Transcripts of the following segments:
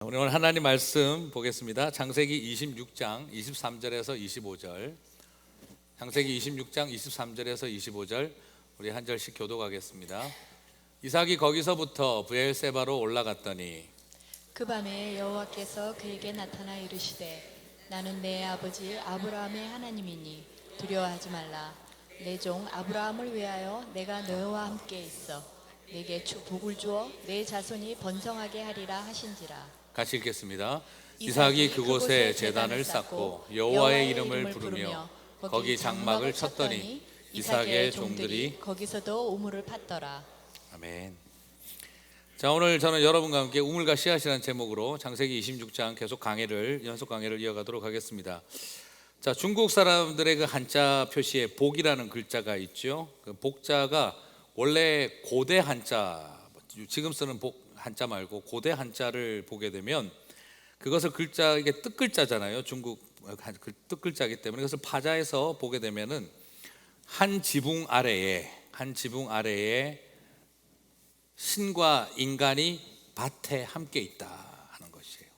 우리 오늘 하나님 말씀 보겠습니다. 창세기 26장 23절에서 25절. 창세기 26장 23절에서 25절 우리 한 절씩 교독하겠습니다. 이삭이 거기서부터 브엘세바로 올라갔더니 그 밤에 여호와께서 그에게 나타나 이르시되 나는 내 아버지 아브라함의 하나님이니 두려워하지 말라. 내 종 아브라함을 위하여 내가 너와 함께 있어 내게 복을 주어 내 자손이 번성하게 하리라 하신지라. 같이 읽겠습니다. 이삭이 그곳에 제단을 쌓고 여호와의 이름을 부르며 거기 장막을 쳤더니 이삭의 종들이 거기서도 우물을 팠더라. 아멘. 자, 오늘 저는 여러분과 함께 우물과 씨앗이라는 제목으로 창세기 26장 계속 연속 강의를 이어가도록 하겠습니다. 자, 중국 사람들의 그 한자 표시에 복이라는 글자가 있죠. 그 복자가 원래 고대 한자, 지금 쓰는 복 한자 말고 고대 한자를 보게 되면 그것을 이게 뜻글자잖아요. 중국 뜻글자이기 때문에 그것을 파자해서 보게 되면은 한 지붕 아래에 신과 인간이 밭에 함께 있다 하는 것이에요.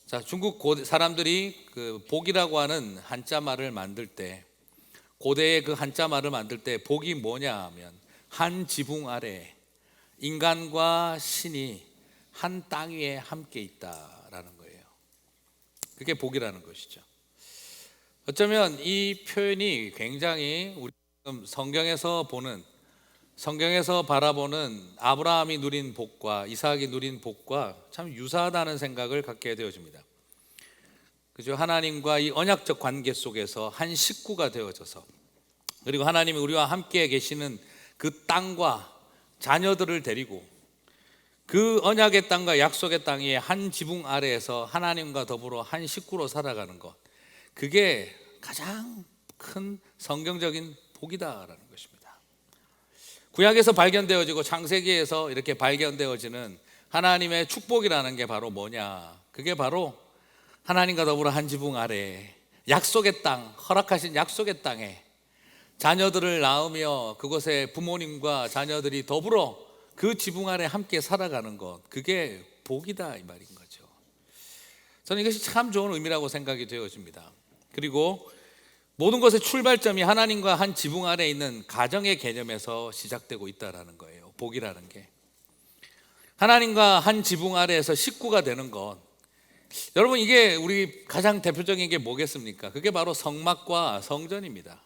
자, 중국 사람들이 그 복이라고 하는 한자 말을 만들 때, 고대의 그 한자 말을 만들 때 복이 뭐냐 하면 한 지붕 아래 인간과 신이 한 땅 위에 함께 있다라는 거예요. 그게 복이라는 것이죠. 어쩌면 이 표현이 굉장히 우리 성경에서 바라보는 아브라함이 누린 복과 이삭이 누린 복과 참 유사하다는 생각을 갖게 되어집니다. 그죠? 하나님과 이 언약적 관계 속에서 한 식구가 되어져서, 그리고 하나님이 우리와 함께 계시는 그 땅과 자녀들을 데리고 그 언약의 땅과 약속의 땅이 한 지붕 아래에서 하나님과 더불어 한 식구로 살아가는 것, 그게 가장 큰 성경적인 복이다라는 것입니다. 구약에서 발견되어지고 창세기에서 이렇게 발견되어지는 하나님의 축복이라는 게 바로 뭐냐? 그게 바로 하나님과 더불어 한 지붕 아래 약속의 땅, 허락하신 약속의 땅에 자녀들을 낳으며 그곳에 부모님과 자녀들이 더불어 그 지붕 아래 함께 살아가는 것, 그게 복이다 이 말인 거죠. 저는 이것이 참 좋은 의미라고 생각이 되어집니다. 그리고 모든 것의 출발점이 하나님과 한 지붕 아래 있는 가정의 개념에서 시작되고 있다는 거예요. 복이라는 게 하나님과 한 지붕 아래에서 식구가 되는 것. 여러분, 이게 우리 가장 대표적인 게 뭐겠습니까? 그게 바로 성막과 성전입니다.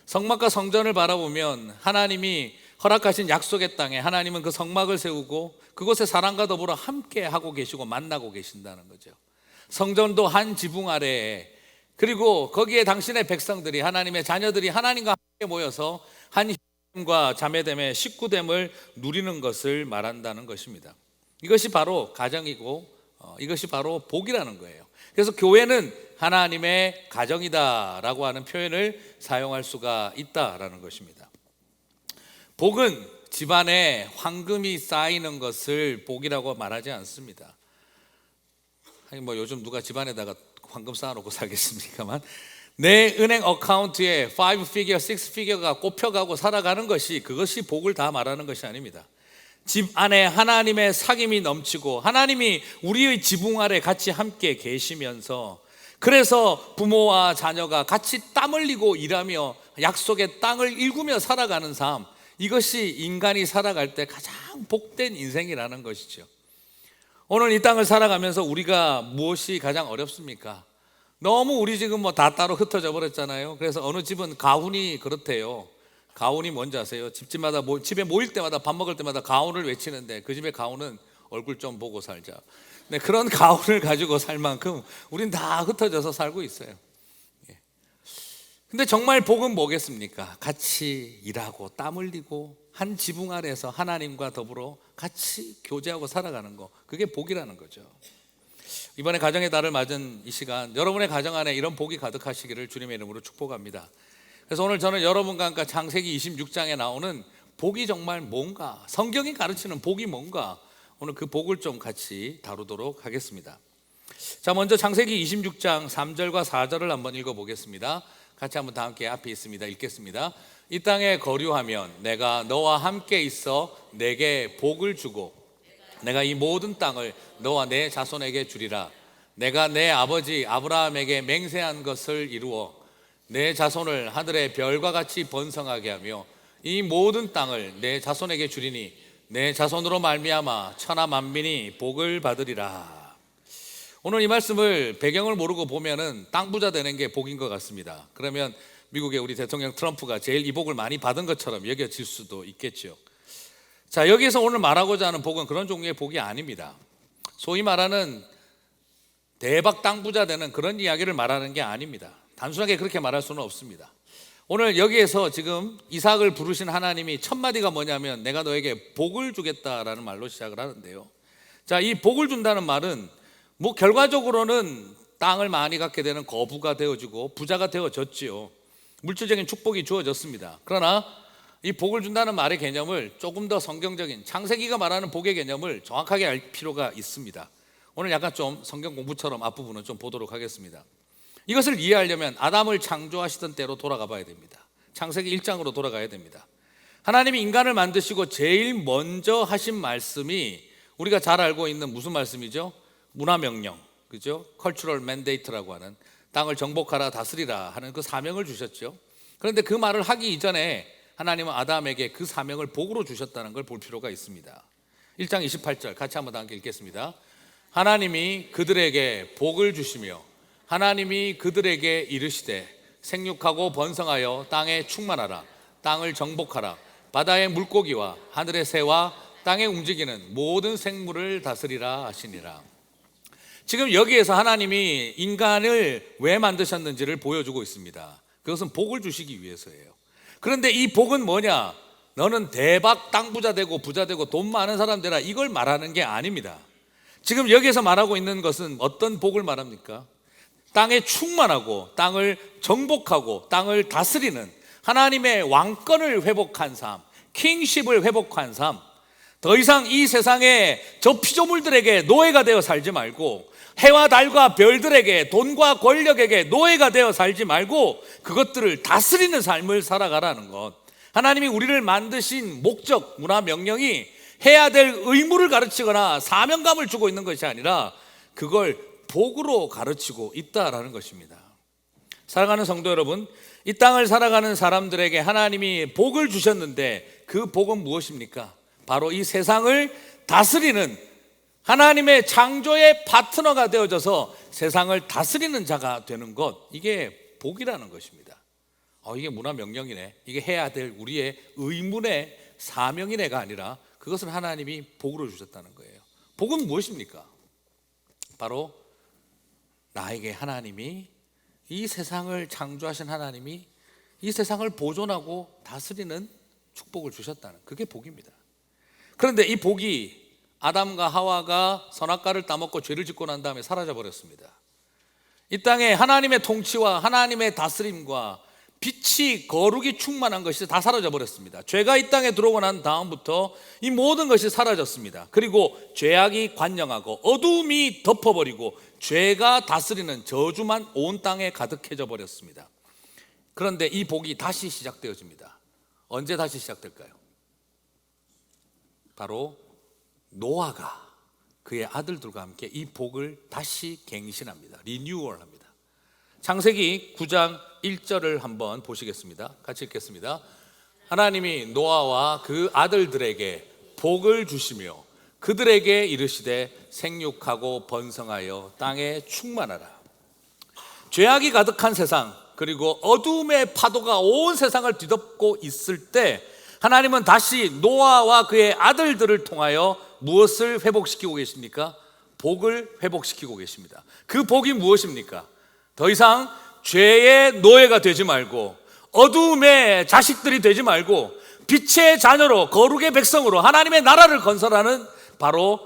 성막과 성전을 바라보면 하나님이 허락하신 약속의 땅에 하나님은 그 성막을 세우고 그곳에 사람과 더불어 함께 하고 계시고 만나고 계신다는 거죠. 성전도 한 지붕 아래에, 그리고 거기에 당신의 백성들이, 하나님의 자녀들이 하나님과 함께 모여서 한 형제됨과 자매됨의 식구됨을 누리는 것을 말한다는 것입니다. 이것이 바로 가정이고 이것이 바로 복이라는 거예요. 그래서 교회는 하나님의 가정이다라고 하는 표현을 사용할 수가 있다라는 것입니다. 복은 집안에 황금이 쌓이는 것을 복이라고 말하지 않습니다. 뭐 요즘 누가 집안에다가 황금 쌓아놓고 살겠습니까만, 내 은행 어카운트에 5피겨, 6피겨가 꼽혀가고 살아가는 것이, 그것이 복을 다 말하는 것이 아닙니다. 집 안에 하나님의 사귐이 넘치고 하나님이 우리의 지붕 아래 같이 함께 계시면서, 그래서 부모와 자녀가 같이 땀 흘리고 일하며 약속의 땅을 일구며 살아가는 삶, 이것이 인간이 살아갈 때 가장 복된 인생이라는 것이죠. 오늘 이 땅을 살아가면서 우리가 무엇이 가장 어렵습니까? 너무 우리 지금 뭐 다 따로 흩어져 버렸잖아요. 그래서 어느 집은 가훈이 그렇대요. 가훈이 뭔지 아세요? 집집마다 집에 모일 때마다, 밥 먹을 때마다 가훈을 외치는데, 그 집의 가훈은 얼굴 좀 보고 살자. 네, 그런 가훈을 가지고 살 만큼 우린 다 흩어져서 살고 있어요. 근데 정말 복은 뭐겠습니까? 같이 일하고 땀 흘리고 한 지붕 아래에서 하나님과 더불어 같이 교제하고 살아가는 거, 그게 복이라는 거죠. 이번에 가정의 달을 맞은 이 시간, 여러분의 가정 안에 이런 복이 가득하시기를 주님의 이름으로 축복합니다. 그래서 오늘 저는 여러분과 함께 창세기 26장에 나오는 복이 정말 뭔가, 성경이 가르치는 복이 뭔가, 오늘 그 복을 좀 같이 다루도록 하겠습니다. 자, 먼저 창세기 26장 3절과 4절을 한번 읽어보겠습니다. 같이 한번 다 함께 앞에 있습니다. 읽겠습니다. 이 땅에 거류하면 내가 너와 함께 있어 내게 복을 주고 내가 이 모든 땅을 너와 내 자손에게 주리라. 내가 내 아버지 아브라함에게 맹세한 것을 이루어 내 자손을 하늘의 별과 같이 번성하게 하며 이 모든 땅을 내 자손에게 주리니 내 자손으로 말미암아 천하 만민이 복을 받으리라. 오늘 이 말씀을 배경을 모르고 보면은 땅 부자 되는 게 복인 것 같습니다. 그러면 미국의 우리 대통령 트럼프가 제일 이 복을 많이 받은 것처럼 여겨질 수도 있겠죠. 자, 여기서 오늘 말하고자 하는 복은 그런 종류의 복이 아닙니다. 소위 말하는 대박 땅 부자 되는 그런 이야기를 말하는 게 아닙니다. 단순하게 그렇게 말할 수는 없습니다. 오늘 여기에서 지금 이삭을 부르신 하나님이 첫 마디가 뭐냐면 내가 너에게 복을 주겠다라는 말로 시작을 하는데요. 자, 이 복을 준다는 말은 뭐 결과적으로는 땅을 많이 갖게 되는 거부가 되어지고 부자가 되어졌지요. 물질적인 축복이 주어졌습니다. 그러나 이 복을 준다는 말의 개념을 조금 더 성경적인 창세기가 말하는 복의 개념을 정확하게 알 필요가 있습니다. 오늘 약간 좀 성경 공부처럼 앞부분은 좀 보도록 하겠습니다. 이것을 이해하려면 아담을 창조하시던 때로 돌아가 봐야 됩니다. 창세기 1장으로 돌아가야 됩니다. 하나님이 인간을 만드시고 제일 먼저 하신 말씀이 우리가 잘 알고 있는 무슨 말씀이죠? 문화명령, 그죠? Cultural Mandate라고 하는 땅을 정복하라 다스리라 하는 그 사명을 주셨죠. 그런데 그 말을 하기 이전에 하나님은 아담에게 그 사명을 복으로 주셨다는 걸 볼 필요가 있습니다. 1장 28절 같이 한번 함께 읽겠습니다. 하나님이 그들에게 복을 주시며 하나님이 그들에게 이르시되 생육하고 번성하여 땅에 충만하라. 땅을 정복하라. 바다의 물고기와 하늘의 새와 땅에 움직이는 모든 생물을 다스리라 하시니라. 지금 여기에서 하나님이 인간을 왜 만드셨는지를 보여주고 있습니다. 그것은 복을 주시기 위해서예요. 그런데 이 복은 뭐냐? 너는 대박 땅 부자 되고 부자 되고 돈 많은 사람 되라, 이걸 말하는 게 아닙니다. 지금 여기에서 말하고 있는 것은 어떤 복을 말합니까? 땅에 충만하고 땅을 정복하고 땅을 다스리는 하나님의 왕권을 회복한 삶, 킹십을 회복한 삶. 더 이상 이 세상에 저 피조물들에게 노예가 되어 살지 말고 해와 달과 별들에게 돈과 권력에게 노예가 되어 살지 말고 그것들을 다스리는 삶을 살아가라는 것. 하나님이 우리를 만드신 목적, 문화 명령이 해야 될 의무를 가르치거나 사명감을 주고 있는 것이 아니라 그걸 복으로 가르치고 있다라는 것입니다. 사랑하는 성도 여러분, 이 땅을 살아가는 사람들에게 하나님이 복을 주셨는데 그 복은 무엇입니까? 바로 이 세상을 다스리는 하나님의 창조의 파트너가 되어져서 세상을 다스리는 자가 되는 것, 이게 복이라는 것입니다. 이게 문화 명령이네, 이게 해야 될 우리의 의문의 사명이네가 아니라 그것은 하나님이 복으로 주셨다는 거예요. 복은 무엇입니까? 바로 나에게 하나님이, 이 세상을 창조하신 하나님이 이 세상을 보존하고 다스리는 축복을 주셨다는, 그게 복입니다. 그런데 이 복이 아담과 하와가 선악과를 따먹고 죄를 짓고 난 다음에 사라져 버렸습니다. 이 땅에 하나님의 통치와 하나님의 다스림과 빛이, 거룩이 충만한 것이 다 사라져 버렸습니다. 죄가 이 땅에 들어오고 난 다음부터 이 모든 것이 사라졌습니다. 그리고 죄악이 관영하고 어두움이 덮어버리고 죄가 다스리는 저주만 온 땅에 가득해져 버렸습니다. 그런데 이 복이 다시 시작되어집니다. 언제 다시 시작될까요? 바로 노아가 그의 아들들과 함께 이 복을 다시 갱신합니다. 리뉴얼합니다. 창세기 9장 1절을 한번 보시겠습니다. 같이 읽겠습니다. 하나님이 노아와 그 아들들에게 복을 주시며 그들에게 이르시되 생육하고 번성하여 땅에 충만하라. 죄악이 가득한 세상, 그리고 어둠의 파도가 온 세상을 뒤덮고 있을 때 하나님은 다시 노아와 그의 아들들을 통하여 무엇을 회복시키고 계십니까? 복을 회복시키고 계십니다. 그 복이 무엇입니까? 더 이상 죄의 노예가 되지 말고 어두움의 자식들이 되지 말고 빛의 자녀로, 거룩의 백성으로 하나님의 나라를 건설하는, 바로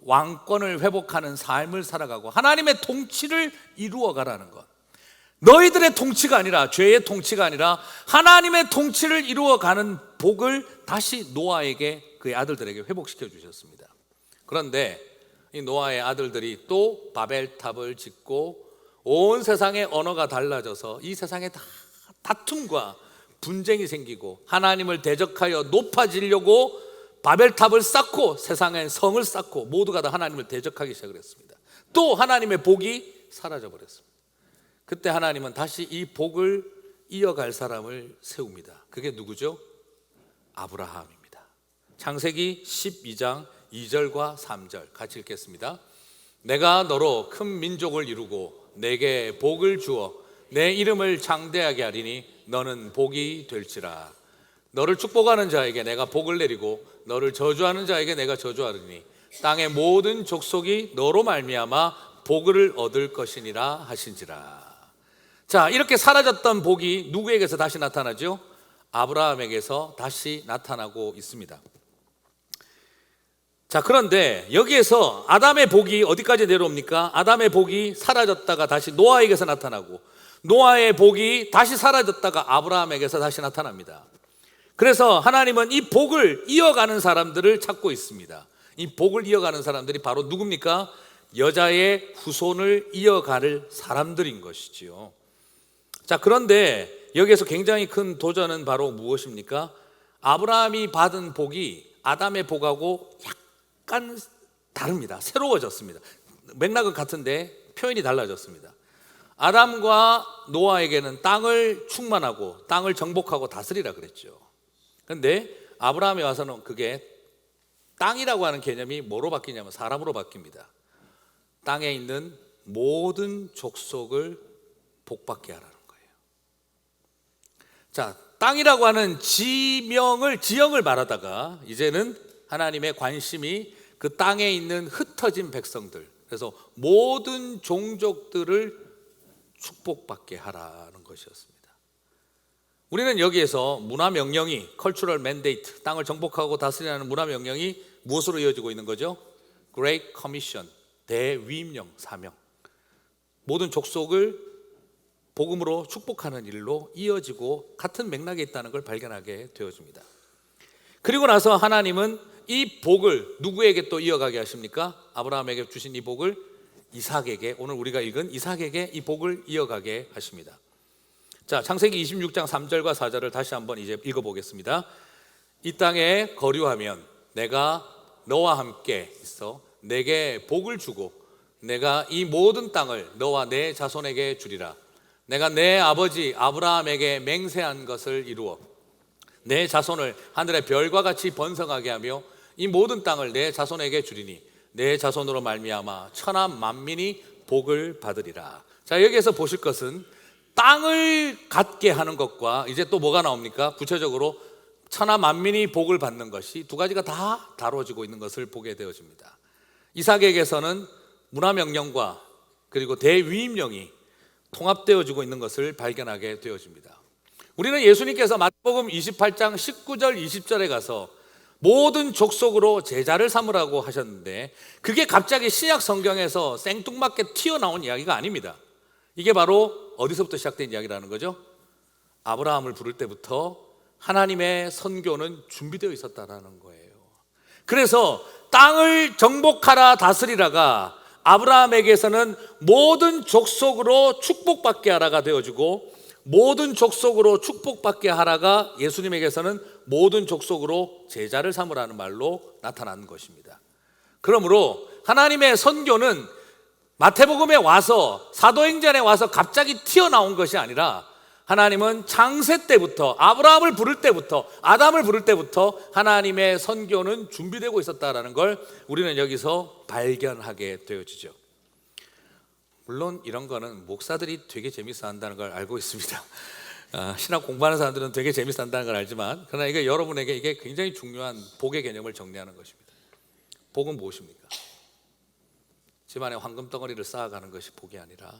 왕권을 회복하는 삶을 살아가고 하나님의 통치를 이루어가라는 것. 너희들의 통치가 아니라, 죄의 통치가 아니라 하나님의 통치를 이루어가는 복을 다시 노아에게, 그의 아들들에게 회복시켜 주셨습니다. 그런데 이 노아의 아들들이 또 바벨탑을 짓고 온 세상의 언어가 달라져서 이 세상에 다 다툼과 분쟁이 생기고 하나님을 대적하여 높아지려고 바벨탑을 쌓고 세상에 성을 쌓고 모두가 다 하나님을 대적하기 시작을 했습니다. 또 하나님의 복이 사라져 버렸습니다. 그때 하나님은 다시 이 복을 이어갈 사람을 세웁니다. 그게 누구죠? 아브라함입니다. 창세기 12장 2절과 3절 같이 읽겠습니다. 내가 너로 큰 민족을 이루고 내게 복을 주어 내 이름을 장대하게 하리니 너는 복이 될지라. 너를 축복하는 자에게 내가 복을 내리고 너를 저주하는 자에게 내가 저주하리니 땅의 모든 족속이 너로 말미암아 복을 얻을 것이니라 하신지라. 자, 이렇게 사라졌던 복이 누구에게서 다시 나타나죠? 아브라함에게서 다시 나타나고 있습니다. 자, 그런데 여기에서 아담의 복이 어디까지 내려옵니까? 아담의 복이 사라졌다가 다시 노아에게서 나타나고 노아의 복이 다시 사라졌다가 아브라함에게서 다시 나타납니다. 그래서 하나님은 이 복을 이어가는 사람들을 찾고 있습니다. 이 복을 이어가는 사람들이 바로 누굽니까? 여자의 후손을 이어갈 사람들인 것이지요. 자, 그런데 여기에서 굉장히 큰 도전은 바로 무엇입니까? 아브라함이 받은 복이 아담의 복하고 약간 다릅니다. 새로워졌습니다. 맥락은 같은데 표현이 달라졌습니다. 아담과 노아에게는 땅을 충만하고 땅을 정복하고 다스리라 그랬죠. 그런데 아브라함에 와서는 그게 땅이라고 하는 개념이 뭐로 바뀌냐면 사람으로 바뀝니다. 땅에 있는 모든 족속을 복받게 하라는 거예요. 자, 땅이라고 하는 지형을 말하다가 이제는 하나님의 관심이 그 땅에 있는 흩어진 백성들, 그래서 모든 종족들을 축복받게 하라는 것이었습니다. 우리는 여기에서 문화명령이 컬처럴 맨데이트, 땅을 정복하고 다스리라는 문화명령이 무엇으로 이어지고 있는 거죠? Great Commission, 대위임령, 사명. 모든 족속을 복음으로 축복하는 일로 이어지고 같은 맥락에 있다는 걸 발견하게 되어집니다. 그리고 나서 하나님은 이 복을 누구에게 또 이어가게 하십니까? 아브라함에게 주신 이 복을 이삭에게, 오늘 우리가 읽은 이삭에게 이 복을 이어가게 하십니다. 자, 창세기 26장 3절과 4절을 다시 한번 이제 읽어보겠습니다. 이 땅에 거류하면 내가 너와 함께 있어 내게 복을 주고 내가 이 모든 땅을 너와 내 자손에게 주리라. 내가 내 아버지 아브라함에게 맹세한 것을 이루어 내 자손을 하늘의 별과 같이 번성하게 하며 이 모든 땅을 내 자손에게 주리니 내 자손으로 말미암아 천하 만민이 복을 받으리라. 자, 여기에서 보실 것은 땅을 갖게 하는 것과 이제 또 뭐가 나옵니까? 구체적으로 천하 만민이 복을 받는 것이 두 가지가 다 다뤄지고 있는 것을 보게 되어집니다. 이삭에게서는 문화명령과 그리고 대위임령이 통합되어지고 있는 것을 발견하게 되어집니다. 우리는 예수님께서 마태복음 28장 19절 20절에 가서 모든 족속으로 제자를 삼으라고 하셨는데 그게 갑자기 신약 성경에서 생뚱맞게 튀어나온 이야기가 아닙니다. 이게 바로 어디서부터 시작된 이야기라는 거죠? 아브라함을 부를 때부터 하나님의 선교는 준비되어 있었다는 거예요. 그래서 땅을 정복하라 다스리라가 아브라함에게서는 모든 족속으로 축복받게 하라가 되어지고 모든 족속으로 축복받게 하라가 예수님에게서는 모든 족속으로 제자를 삼으라는 말로 나타난 것입니다. 그러므로 하나님의 선교는 마태복음에 와서 사도행전에 와서 갑자기 튀어나온 것이 아니라 하나님은 창세 때부터 아브라함을 부를 때부터 아담을 부를 때부터 하나님의 선교는 준비되고 있었다는 걸 우리는 여기서 발견하게 되어지죠. 물론 이런 거는 목사들이 되게 재밌어 한다는 걸 알고 있습니다. 신학 공부하는 사람들은 되게 재밌어 한다는 걸 알지만 그러나 이게 여러분에게 이게 굉장히 중요한 복의 개념을 정리하는 것입니다. 복은 무엇입니까? 집안에 황금덩어리를 쌓아가는 것이 복이 아니라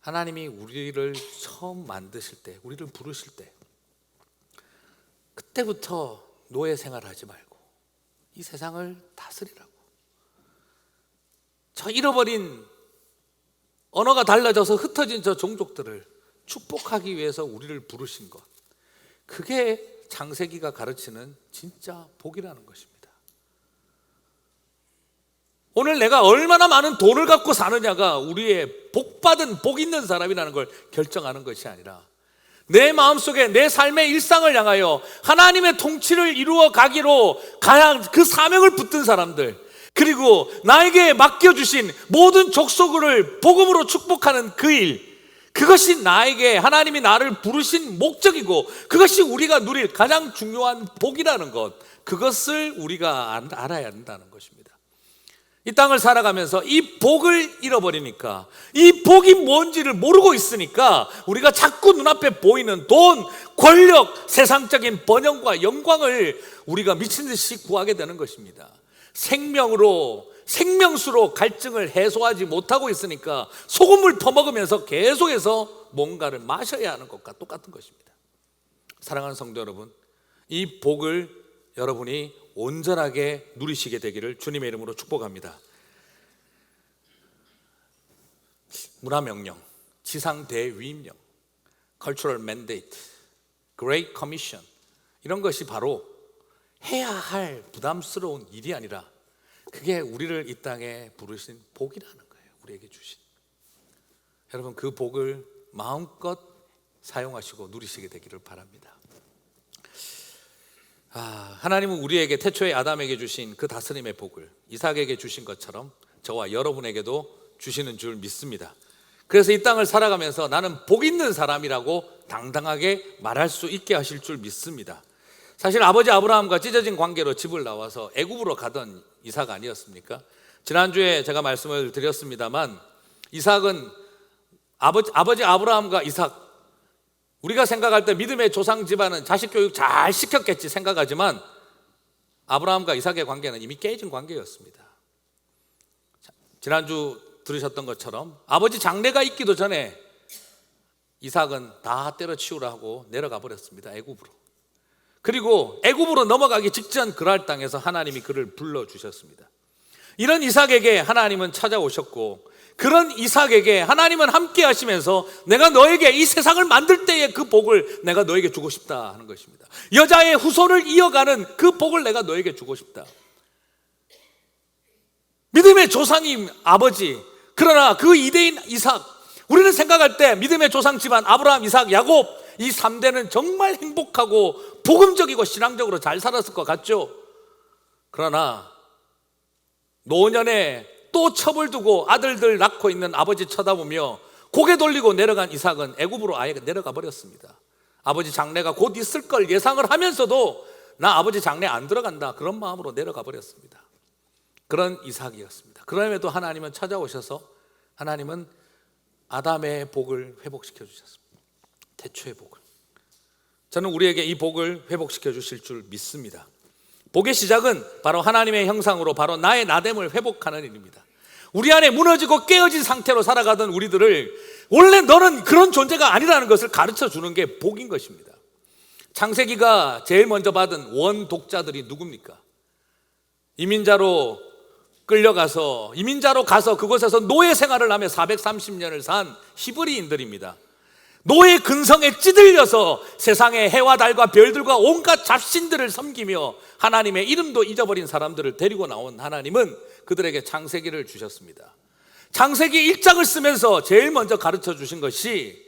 하나님이 우리를 처음 만드실 때, 우리를 부르실 때 그때부터 노예 생활하지 말고 이 세상을 다스리라고, 저 잃어버린 언어가 달라져서 흩어진 저 종족들을 축복하기 위해서 우리를 부르신 것, 그게 창세기가 가르치는 진짜 복이라는 것입니다. 오늘 내가 얼마나 많은 돈을 갖고 사느냐가 우리의 복받은 복 있는 사람이라는 걸 결정하는 것이 아니라 내 마음속에 내 삶의 일상을 향하여 하나님의 통치를 이루어 가기로 가야 그 사명을 붙든 사람들, 그리고 나에게 맡겨주신 모든 족속을 복음으로 축복하는 그 일, 그것이 나에게 하나님이 나를 부르신 목적이고 그것이 우리가 누릴 가장 중요한 복이라는 것, 그것을 우리가 알아야 한다는 것입니다. 이 땅을 살아가면서 이 복을 잃어버리니까, 이 복이 뭔지를 모르고 있으니까 우리가 자꾸 눈앞에 보이는 돈, 권력, 세상적인 번영과 영광을 우리가 미친 듯이 구하게 되는 것입니다. 생명수로 갈증을 해소하지 못하고 있으니까 소금을 퍼먹으면서 계속해서 뭔가를 마셔야 하는 것과 똑같은 것입니다. 사랑하는 성도 여러분, 이 복을 여러분이 온전하게 누리시게 되기를 주님의 이름으로 축복합니다. 문화명령, 지상대위임령, Cultural Mandate, Great Commission, 이런 것이 바로 해야 할 부담스러운 일이 아니라 그게 우리를 이 땅에 부르신 복이라는 거예요. 우리에게 주신. 여러분, 그 복을 마음껏 사용하시고 누리시게 되기를 바랍니다. 하나님은 우리에게 태초에 아담에게 주신 그 다스림의 복을 이삭에게 주신 것처럼 저와 여러분에게도 주시는 줄 믿습니다. 그래서 이 땅을 살아가면서 나는 복 있는 사람이라고 당당하게 말할 수 있게 하실 줄 믿습니다. 사실 아버지 아브라함과 찢어진 관계로 집을 나와서 애굽으로 가던 이삭 아니었습니까? 지난주에 제가 말씀을 드렸습니다만, 이삭은 아버지 아브라함과 이삭, 우리가 생각할 때 믿음의 조상 집안은 자식 교육 잘 시켰겠지 생각하지만 아브라함과 이삭의 관계는 이미 깨진 관계였습니다. 지난주 들으셨던 것처럼 아버지 장례가 있기도 전에 이삭은 다 때려치우라 하고 내려가 버렸습니다. 애굽으로. 그리고 애굽으로 넘어가기 직전 그랄 땅에서 하나님이 그를 불러주셨습니다. 이런 이삭에게 하나님은 찾아오셨고, 그런 이삭에게 하나님은 함께 하시면서 내가 너에게 이 세상을 만들 때의 그 복을 내가 너에게 주고 싶다 하는 것입니다. 여자의 후손을 이어가는 그 복을 내가 너에게 주고 싶다. 믿음의 조상인 아버지, 그러나 그 이대인 이삭, 우리는 생각할 때 믿음의 조상 집안 아브라함, 이삭, 야곱, 이 3대는 정말 행복하고 복음적이고 신앙적으로 잘 살았을 것 같죠? 그러나 노년에 또 첩을 두고 아들들 낳고 있는 아버지 쳐다보며 고개 돌리고 내려간 이삭은 애굽으로 아예 내려가 버렸습니다. 아버지 장례가 곧 있을 걸 예상을 하면서도 나 아버지 장례 안 들어간다, 그런 마음으로 내려가 버렸습니다. 그런 이삭이었습니다. 그럼에도 하나님은 찾아오셔서 하나님은 아담의 복을 회복시켜 주셨습니다. 태초의 복을. 저는 우리에게 이 복을 회복시켜 주실 줄 믿습니다. 복의 시작은 바로 하나님의 형상으로 바로 나의 나됨을 회복하는 일입니다. 우리 안에 무너지고 깨어진 상태로 살아가던 우리들을 원래 너는 그런 존재가 아니라는 것을 가르쳐 주는 게 복인 것입니다. 창세기가 제일 먼저 받은 원독자들이 누굽니까? 이민자로 가서 그곳에서 노예 생활을 하며 430년을 산 히브리인들입니다. 노예 근성에 찌들려서 세상의 해와 달과 별들과 온갖 잡신들을 섬기며 하나님의 이름도 잊어버린 사람들을 데리고 나온 하나님은 그들에게 창세기를 주셨습니다. 창세기 1장을 쓰면서 제일 먼저 가르쳐 주신 것이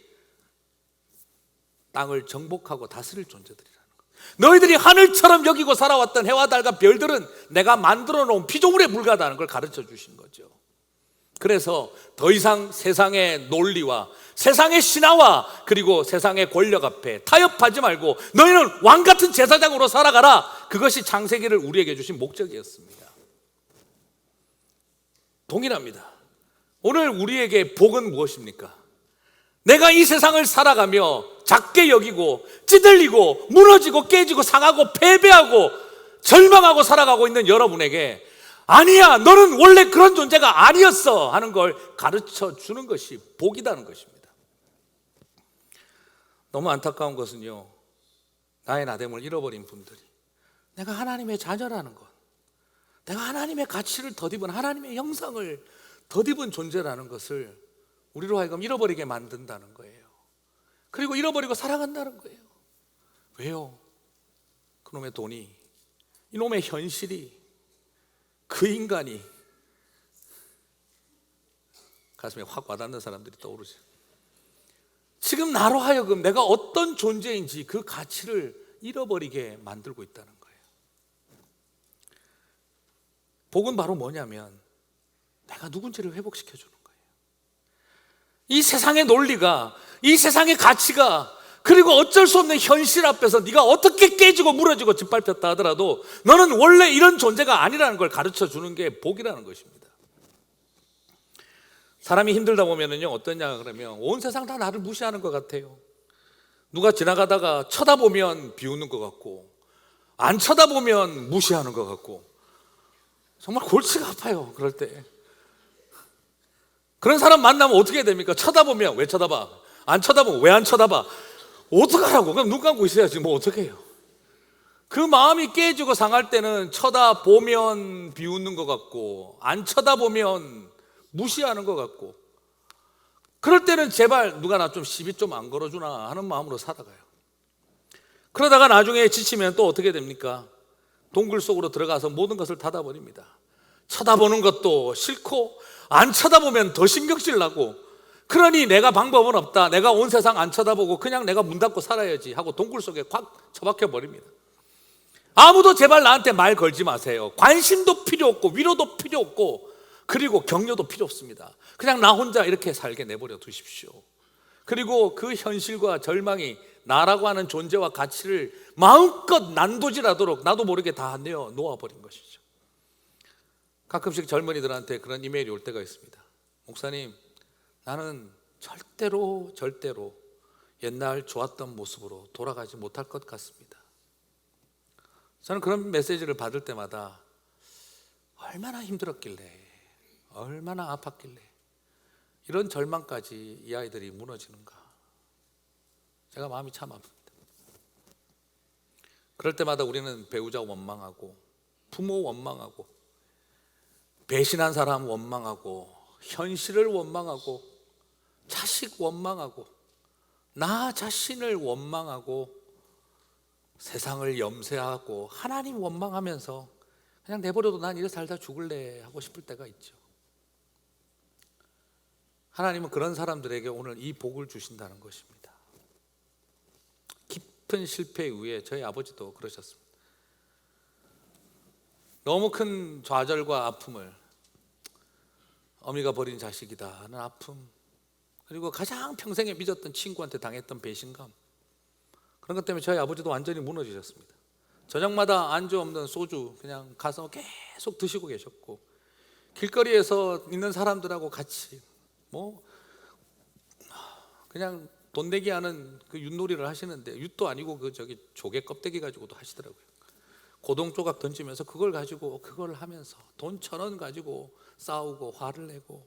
땅을 정복하고 다스릴 존재들이라는 것. 너희들이 하늘처럼 여기고 살아왔던 해와 달과 별들은 내가 만들어 놓은 피조물에 불과하다는 걸 가르쳐 주신 거죠. 그래서 더 이상 세상의 논리와 세상의 신화와 그리고 세상의 권력 앞에 타협하지 말고 너희는 왕같은 제사장으로 살아가라. 그것이 창세기를 우리에게 주신 목적이었습니다. 동일합니다. 오늘 우리에게 복은 무엇입니까? 내가 이 세상을 살아가며 작게 여기고 찌들리고 무너지고 깨지고 상하고 패배하고 절망하고 살아가고 있는 여러분에게 아니야, 너는 원래 그런 존재가 아니었어 하는 걸 가르쳐 주는 것이 복이라는 것입니다. 너무 안타까운 것은요, 나의 나됨을 잃어버린 분들이 내가 하나님의 자녀라는 것, 내가 하나님의 가치를 덧입은 하나님의 형상을 덧입은 존재라는 것을 우리로 하여금 잃어버리게 만든다는 거예요. 그리고 잃어버리고 살아간다는 거예요. 왜요? 그놈의 돈이, 이놈의 현실이, 그 인간이, 가슴에 확 와닿는 사람들이 떠오르죠. 지금 나로 하여금 내가 어떤 존재인지 그 가치를 잃어버리게 만들고 있다는 거예요. 복은 바로 뭐냐면 내가 누군지를 회복시켜 주는 거예요. 이 세상의 논리가, 이 세상의 가치가, 그리고 어쩔 수 없는 현실 앞에서 네가 어떻게 깨지고 무너지고 짓밟혔다 하더라도 너는 원래 이런 존재가 아니라는 걸 가르쳐 주는 게 복이라는 것입니다. 사람이 힘들다 보면은요, 어떠냐 그러면 온 세상 다 나를 무시하는 것 같아요. 누가 지나가다가 쳐다보면 비웃는 것 같고, 안 쳐다보면 무시하는 것 같고, 정말 골치가 아파요. 그럴 때 그런 사람 만나면 어떻게 됩니까? 쳐다보면 왜 쳐다봐? 안 쳐다보면 왜 안 쳐다봐? 어떡하라고? 그럼 눈 감고 있어야지 뭐 어떻게 해요? 그 마음이 깨지고 상할 때는 쳐다보면 비웃는 것 같고, 안 쳐다보면 무시하는 것 같고, 그럴 때는 제발 누가 나 좀 시비 좀 안 걸어주나 하는 마음으로 살아가요. 그러다가 나중에 지치면 또 어떻게 됩니까? 동굴 속으로 들어가서 모든 것을 닫아버립니다. 쳐다보는 것도 싫고, 안 쳐다보면 더 신경질 나고, 그러니 내가 방법은 없다, 내가 온 세상 안 쳐다보고 그냥 내가 문 닫고 살아야지 하고 동굴 속에 콱 처박혀 버립니다. 아무도 제발 나한테 말 걸지 마세요. 관심도 필요 없고 위로도 필요 없고 그리고 격려도 필요 없습니다. 그냥 나 혼자 이렇게 살게 내버려 두십시오. 그리고 그 현실과 절망이 나라고 하는 존재와 가치를 마음껏 난도질하도록 나도 모르게 다 내어 놓아버린 것이죠. 가끔씩 젊은이들한테 그런 이메일이 올 때가 있습니다. 목사님, 나는 절대로 옛날 좋았던 모습으로 돌아가지 못할 것 같습니다. 저는 그런 메시지를 받을 때마다 얼마나 힘들었길래, 얼마나 아팠길래 이런 절망까지 이 아이들이 무너지는가, 제가 마음이 참 아픕니다. 그럴 때마다 우리는 배우자 원망하고, 부모 원망하고, 배신한 사람 원망하고, 현실을 원망하고, 자식 원망하고, 나 자신을 원망하고, 세상을 염세하고, 하나님 원망하면서 그냥 내버려도 난 이래 살다 죽을래 하고 싶을 때가 있죠. 하나님은 그런 사람들에게 오늘 이 복을 주신다는 것입니다. 깊은 실패 이후에 저희 아버지도 그러셨습니다. 너무 큰 좌절과 아픔을, 어미가 버린 자식이다 하는 아픔, 그리고 가장 평생에 믿었던 친구한테 당했던 배신감, 그런 것 때문에 저희 아버지도 완전히 무너지셨습니다. 저녁마다 안주 없는 소주 그냥 가서 계속 드시고 계셨고, 길거리에서 있는 사람들하고 같이 뭐 그냥 돈 내기 하는 그 윷놀이를 하시는데, 윷도 아니고 그 조개 껍데기 가지고도 하시더라고요. 고동 조각 던지면서 그걸 가지고 그걸 하면서 돈 1,000원 가지고 싸우고 화를 내고,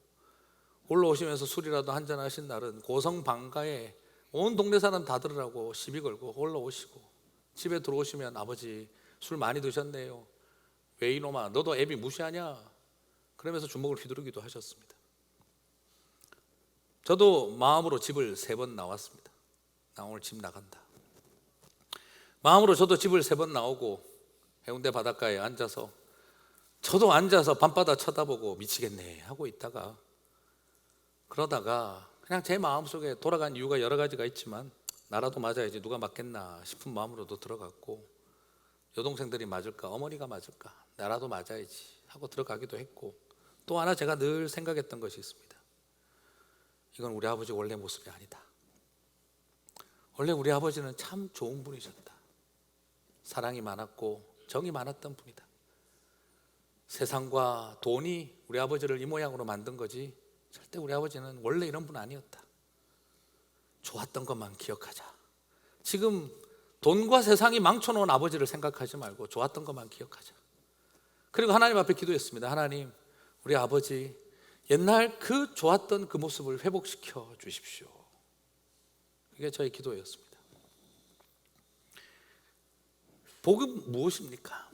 올라오시면서 술이라도 한잔 하신 날은 고성방가에 온 동네 사람 다 들으라고 시비 걸고 올라오시고, 집에 들어오시면 아버지 술 많이 드셨네요, 왜 이놈아 너도 애비 무시하냐, 그러면서 주먹을 휘두르기도 하셨습니다. 저도 마음으로 집을 3번 나왔습니다. 나 오늘 집 나간다. 마음으로 저도 집을 3번 나오고 해운대 바닷가에 앉아서, 저도 앉아서 밤바다 쳐다보고 미치겠네 하고 있다가, 그러다가 그냥 제 마음속에 돌아간 이유가 여러 가지가 있지만 나라도 맞아야지 누가 맞겠나 싶은 마음으로도 들어갔고, 여동생들이 맞을까, 어머니가 맞을까, 나라도 맞아야지 하고 들어가기도 했고, 또 하나 제가 늘 생각했던 것이 있습니다. 이건 우리 아버지 원래 모습이 아니다. 원래 우리 아버지는 참 좋은 분이셨다. 사랑이 많았고 정이 많았던 분이다. 세상과 돈이 우리 아버지를 이 모양으로 만든 거지 절대 우리 아버지는 원래 이런 분 아니었다. 좋았던 것만 기억하자. 지금 돈과 세상이 망쳐놓은 아버지를 생각하지 말고 좋았던 것만 기억하자. 그리고 하나님 앞에 기도했습니다. 하나님, 우리 아버지 옛날 그 좋았던 그 모습을 회복시켜 주십시오. 이게 저의 기도였습니다. 복은 무엇입니까?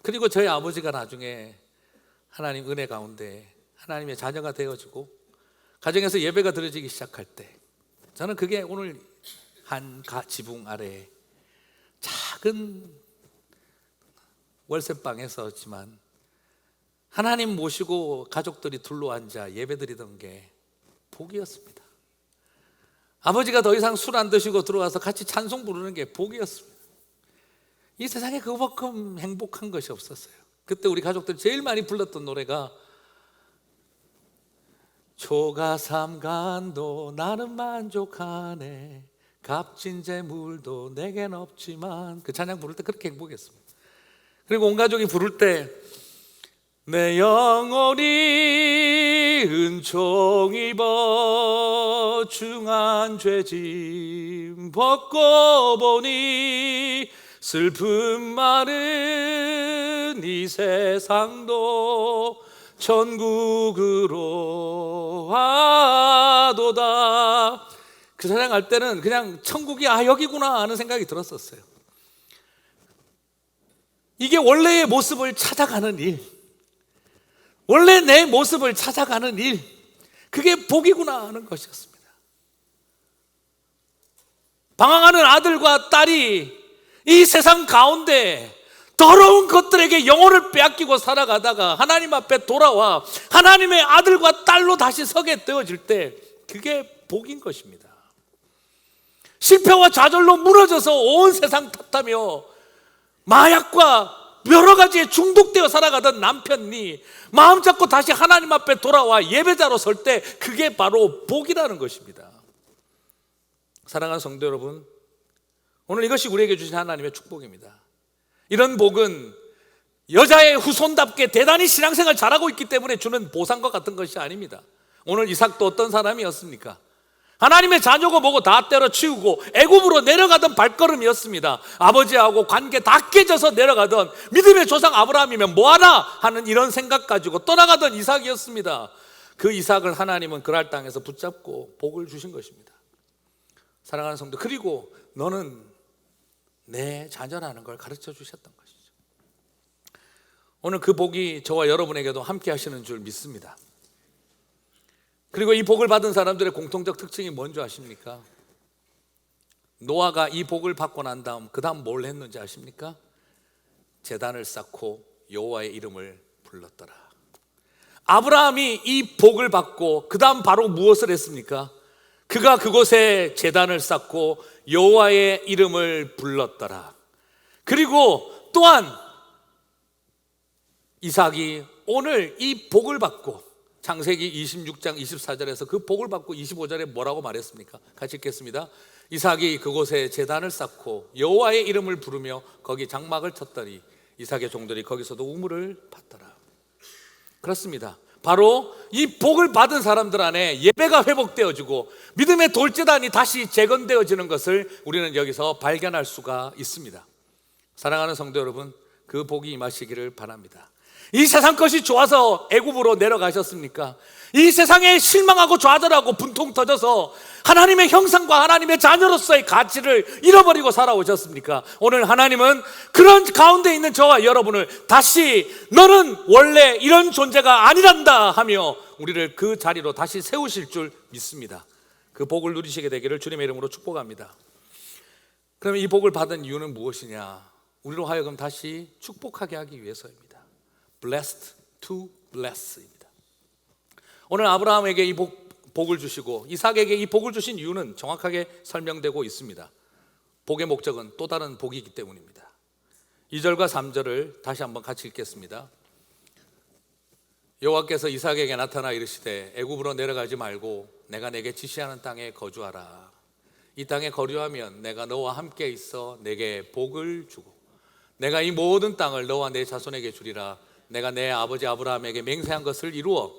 그리고 저희 아버지가 나중에 하나님 은혜 가운데 하나님의 자녀가 되어지고 가정에서 예배가 드려지기 시작할 때, 저는 그게 오늘 한 지붕 아래 작은 월세방에서지만 하나님 모시고 가족들이 둘러앉아 예배드리던 게 복이었습니다. 아버지가 더 이상 술 안 드시고 들어와서 같이 찬송 부르는 게 복이었습니다. 이 세상에 그만큼 행복한 것이 없었어요. 그때 우리 가족들 제일 많이 불렀던 노래가 초가삼간도 나는 만족하네 값진 재물도 내겐 없지만, 그 찬양 부를 때 그렇게 행복했습니다. 그리고 온 가족이 부를 때 내 영혼이 은총 입어 중한 죄짐 벗고 보니 슬픔 많은 이 세상도 천국으로 하도다. 그 찬양 할 때는 그냥 천국이 여기구나 하는 생각이 들었었어요. 이게 원래의 모습을 찾아가는 일, 원래 내 모습을 찾아가는 일, 그게 복이구나 하는 것이었습니다. 방황하는 아들과 딸이 이 세상 가운데 더러운 것들에게 영혼을 빼앗기고 살아가다가 하나님 앞에 돌아와 하나님의 아들과 딸로 다시 서게 되어질 때 그게 복인 것입니다. 실패와 좌절로 무너져서 온 세상 탓하며 마약과 여러 가지에 중독되어 살아가던 남편이 마음 잡고 다시 하나님 앞에 돌아와 예배자로 설 때 그게 바로 복이라는 것입니다. 사랑하는 성도 여러분, 오늘 이것이 우리에게 주신 하나님의 축복입니다. 이런 복은 여자의 후손답게 대단히 신앙생활 잘하고 있기 때문에 주는 보상과 같은 것이 아닙니다. 오늘 이삭도 어떤 사람이었습니까? 하나님의 자녀고 뭐고 다 때려치우고 애굽으로 내려가던 발걸음이었습니다. 아버지하고 관계 다 깨져서 내려가던 믿음의 조상 아브라함이면 뭐하나 하는 이런 생각 가지고 떠나가던 이삭이었습니다. 그 이삭을 하나님은 그랄 땅에서 붙잡고 복을 주신 것입니다. 사랑하는 성도, 그리고 너는 내 자녀라는 걸 가르쳐 주셨던 것이죠. 오늘 그 복이 저와 여러분에게도 함께 하시는 줄 믿습니다. 그리고 이 복을 받은 사람들의 공통적 특징이 뭔지 아십니까? 노아가 이 복을 받고 난 다음 그 다음 뭘 했는지 아십니까? 제단을 쌓고 여호와의 이름을 불렀더라. 아브라함이 이 복을 받고 그 다음 바로 무엇을 했습니까? 그가 그곳에 제단을 쌓고 여호와의 이름을 불렀더라. 그리고 또한 이삭이 오늘 이 복을 받고 창세기 26장 24절에서 그 복을 받고 25절에 뭐라고 말했습니까? 같이 읽겠습니다. 이삭이 그곳에 제단을 쌓고 여호와의 이름을 부르며 거기 장막을 쳤더니 이삭의 종들이 거기서도 우물을 팠더라. 그렇습니다. 바로 이 복을 받은 사람들 안에 예배가 회복되어지고 믿음의 돌제단이 다시 재건되어지는 것을 우리는 여기서 발견할 수가 있습니다. 사랑하는 성도 여러분, 그 복이 임하시기를 바랍니다. 이 세상 것이 좋아서 애굽으로 내려가셨습니까? 이 세상에 실망하고 좌절하고 분통 터져서 하나님의 형상과 하나님의 자녀로서의 가치를 잃어버리고 살아오셨습니까? 오늘 하나님은 그런 가운데 있는 저와 여러분을 다시 너는 원래 이런 존재가 아니란다 하며 우리를 그 자리로 다시 세우실 줄 믿습니다. 그 복을 누리시게 되기를 주님의 이름으로 축복합니다. 그럼 이 복을 받은 이유는 무엇이냐? 우리로 하여금 다시 축복하게 하기 위해서입니다. Blessed to bless입니다. 오늘 아브라함에게 이 복을 주시고 이삭에게 이 복을 주신 이유는 정확하게 설명되고 있습니다. 복의 목적은 또 다른 복이기 때문입니다. 2절과 3절을 다시 한번 같이 읽겠습니다. 여호와께서 이삭에게 나타나 이르시되 애굽으로 내려가지 말고 내가 내게 지시하는 땅에 거주하라. 이 땅에 거주하면 내가 너와 함께 있어 내게 복을 주고 내가 이 모든 땅을 너와 내 자손에게 주리라. 내가 내 아버지 아브라함에게 맹세한 것을 이루어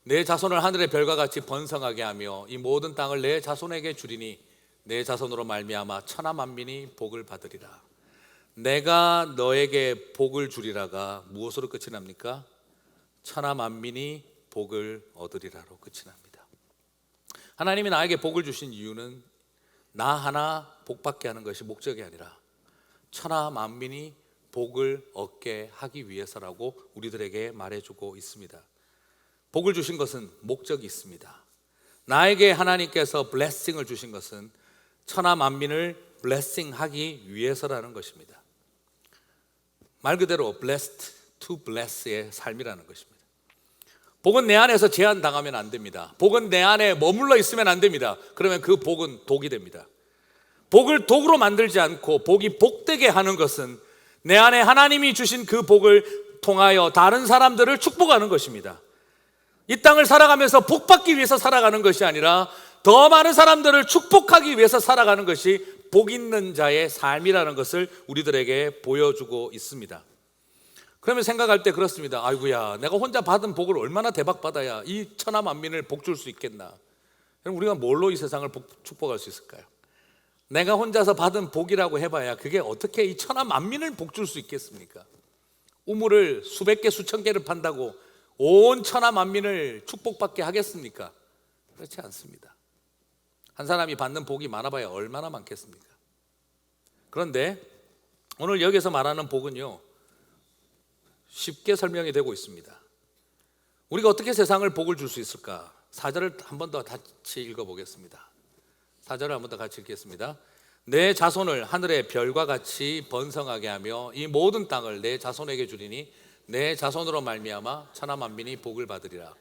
내 자손을 하늘의 별과 같이 번성하게 하며 이 모든 땅을 내 자손에게 주리니 내 자손으로 말미암아 천하 만민이 복을 받으리라. 내가 너에게 복을 주리라가 무엇으로 끝이 납니까? 천하 만민이 복을 얻으리라로 끝이 납니다. 하나님이 나에게 복을 주신 이유는 나 하나 복받게 하는 것이 목적이 아니라 천하 만민이 복을 얻게 하기 위해서라고 우리들에게 말해주고 있습니다. 복을 주신 것은 목적이 있습니다. 나에게 하나님께서 블레싱을 주신 것은 천하 만민을 블레싱하기 위해서라는 것입니다. 말 그대로 blessed to bless의 삶이라는 것입니다. 복은 내 안에서 제한당하면 안 됩니다. 복은 내 안에 머물러 있으면 안 됩니다. 그러면 그 복은 독이 됩니다. 복을 독으로 만들지 않고 복이 복되게 하는 것은 내 안에 하나님이 주신 그 복을 통하여 다른 사람들을 축복하는 것입니다. 이 땅을 살아가면서 복받기 위해서 살아가는 것이 아니라 더 많은 사람들을 축복하기 위해서 살아가는 것이 복 있는 자의 삶이라는 것을 우리들에게 보여주고 있습니다. 그러면 생각할 때 그렇습니다. 아이고야, 내가 혼자 받은 복을 얼마나 대박 받아야 이 천하 만민을 복 줄 수 있겠나. 그럼 우리가 뭘로 이 세상을 축복할 수 있을까요? 내가 혼자서 받은 복이라고 해봐야 그게 어떻게 이 천하 만민을 복 줄 수 있겠습니까? 우물을 수백 개 수천 개를 판다고 온 천하 만민을 축복받게 하겠습니까? 그렇지 않습니다. 한 사람이 받는 복이 많아봐야 얼마나 많겠습니까? 그런데 오늘 여기서 말하는 복은요, 쉽게 설명이 되고 있습니다. 우리가 어떻게 세상을 복을 줄 수 있을까? 4절을 한 번 더 같이 읽어보겠습니다. 4절을 한 번 더 같이 읽겠습니다. 내 자손을 하늘의 별과 같이 번성하게 하며 이 모든 땅을 내 자손에게 주리니 내 자손으로 말미암아 천하 만민이 복을 받으리라.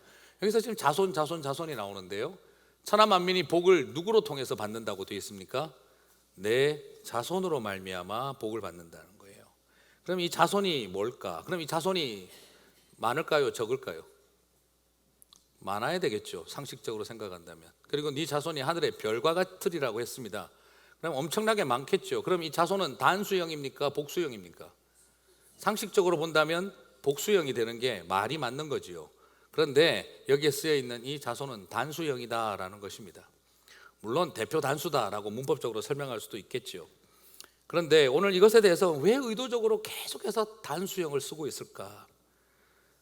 여기서 지금 자손이 나오는데요, 천하 만민이 복을 누구로 통해서 받는다고 되어 있습니까? 내 자손으로 말미암아 복을 받는다는 거예요. 그럼 이 자손이 뭘까? 그럼 이 자손이 많을까요? 적을까요? 많아야 되겠죠, 상식적으로 생각한다면. 그리고 네 자손이 하늘의 별과 같으리라고 했습니다. 그럼 엄청나게 많겠죠. 그럼 이 자손은 단수형입니까? 복수형입니까? 상식적으로 본다면 복수형이 되는 게 말이 맞는 거지요. 그런데 여기에 쓰여 있는 이 자손은 단수형이다라는 것입니다. 물론 대표 단수다라고 문법적으로 설명할 수도 있겠죠. 그런데 오늘 이것에 대해서 왜 의도적으로 계속해서 단수형을 쓰고 있을까?